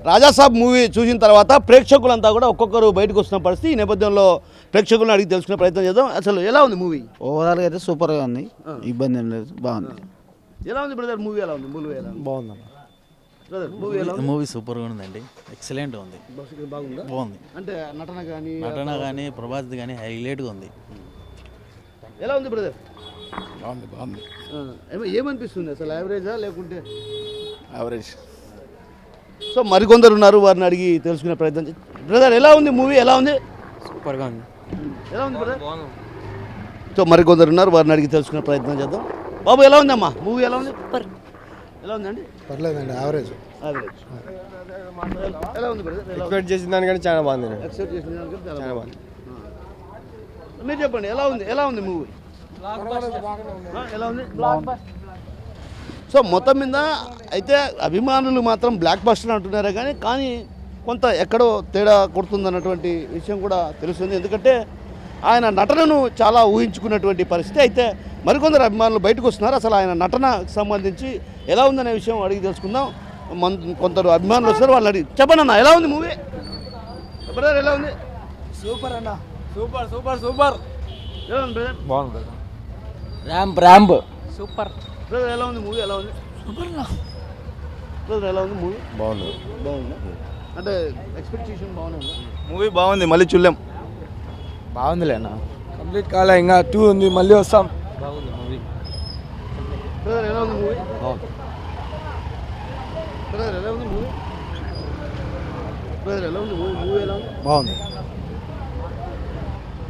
Raja Saab movie చూసిన తర్వాత ప్రేక్షకులంతా కూడా ఒక్కొక్కరు బయటకు వస్తున్న పరిస్థితి. ఈ నేపథ్యంలో ప్రేక్షకులను అడిగి తెలుసుకునే ప్రయత్నం చేద్దాం. అసలు ఎలా ఉంది మూవీ? ఓవరాల్గా అయితే సూపర్గా ఉంది, ఇబ్బంది ఏం లేదు, బాగుంది. ఎలా ఉంది బ్రదర్ మూవీ? ఎలా ఉంది మూవీ? ఎలా ఉంది? బాగుందన్న బ్రదర్ మూవీ ఎలా ఉంది? మూవీ సూపర్గా ఉందండి, ఎక్సలెంట్ ఉంది, బాగుందా? బాగుంది. అంటే నటన కానీ ప్రభాస్ కానీ హైలైట్గా ఉంది. ఎలా ఉంది బ్రదర్? బాగుంది ఏమనిపిస్తుంది అసలు? యావరేజా లేకుంటే యావరేజ్? సో మరికొందరు ఉన్నారు, వారిని అడిగి తెలుసుకునే ప్రయత్నం బ్రదర్ ఎలా ఉంది మూవీ? ఎలా ఉంది? సూపర్గా ఉంది. ఎలా ఉంది బ్రదర్? సో మరికొందరు ఉన్నారు, వారిని అడిగి తెలుసుకునే ప్రయత్నం చేద్దాం. బాబు ఎలా ఉందమ్మా మూవీ? ఎలా ఉంది? ఎలా ఉందండి? పర్లేదండి, యావరేజ్. యావరేజ్. ఎలా ఉంది బ్రదర్? ఎక్స్పెక్ట్ చేసిన దానికంటే చాలా బాగుంది. ఎక్సెప్ట్ చేసిన దానికంటే చాలా బాగుంది. మీరు చెప్పండి ఎలా ఉంది? ఎలా ఉంది మూవీ? ఎలా ఉంది? సో మొత్తం మీద అయితే అభిమానులు మాత్రం బ్లాక్ బస్టర్ అంటున్నారే కానీ కొంత ఎక్కడో తేడా కొడుతుందన్నటువంటి విషయం కూడా తెలుస్తుంది. ఎందుకంటే ఆయన నటనను చాలా ఊహించుకున్నటువంటి పరిస్థితి. అయితే మరికొందరు అభిమానులు బయటకు వస్తున్నారు. అసలు ఆయన నటనకు సంబంధించి ఎలా ఉందనే విషయం అడిగి తెలుసుకుందాం. కొందరు అభిమానులు వస్తారు, వాళ్ళని అడిగి చెప్పండి అన్న ఎలా ఉంది మూవీ? బ్రదర్ ఎలా ఉంది? సూపర్ అన్న, సూపర్ సూపర్ సూపర్. ఎలా ఉంది బ్రదర్? బాగుంది. Ramp super. బ్రదర్ ఎలా ఉంది మూవీ? ఎలా ఉంది? సూపర్. బ్రదర్ ఎలా ఉంది మూవీ? బాగుంది. బాగుందా? అంటే ఎక్స్పెక్టేషన్ బాగుంది. మూవీ బాగుంది, మళ్ళీ చూడలేం. బాగుందిలేనా, కంప్లీట్ కాలే, ఇంకా 2 ఉంది, మళ్ళీ వస్తాం. బాగుంది మూవీ. బ్రదర్ ఎలా ఉంది మూవీ? బాగుంది. బ్రదర్ ఎలా ఉంది మూవీ? బ్రదర్ ఎలా ఉంది మూవీ? మూవీ ఎలా ఉంది? బాగుంది.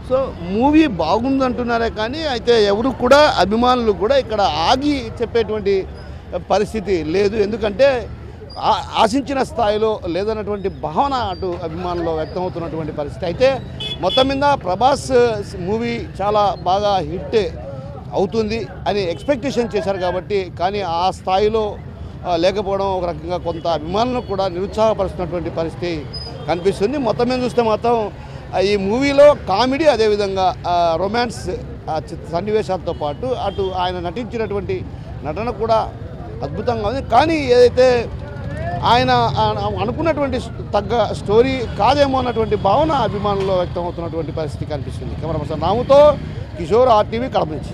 సో మూవీ బాగుంది అంటున్నారే కానీ అయితే ఎవరు కూడా అభిమానులు కూడా ఇక్కడ ఆగి చెప్పేటువంటి పరిస్థితి లేదు. ఎందుకంటే ఆశించిన స్థాయిలో లేదన్నటువంటి భావన అటు అభిమానుల్లో వ్యక్తమవుతున్నటువంటి పరిస్థితి. అయితే మొత్తం మీద ప్రభాస్ మూవీ చాలా బాగా హిట్ అవుతుంది అని ఎక్స్పెక్టేషన్ చేశారు కాబట్టి, కానీ ఆ స్థాయిలో లేకపోవడం ఒక రకంగా కొంత అభిమానులను కూడా నిరుత్సాహపరుస్తున్నటువంటి పరిస్థితి కనిపిస్తుంది. మొత్తం మీద చూస్తే మాత్రం ఈ మూవీలో కామెడీ, అదేవిధంగా రొమాన్స్ సన్నివేశాలతో పాటు అటు ఆయన నటించినటువంటి నటన కూడా అద్భుతంగా ఉంది. కానీ ఏదైతే ఆయన అనుకున్నటువంటి తగ్గ స్టోరీ కాదేమో అన్నటువంటి భావన అభిమానుల్లో వ్యక్తమవుతున్నటువంటి పరిస్థితి కనిపిస్తుంది. కెమెరా పర్సన్ రాముతో కిషోర్, RTV, కడప నుంచి.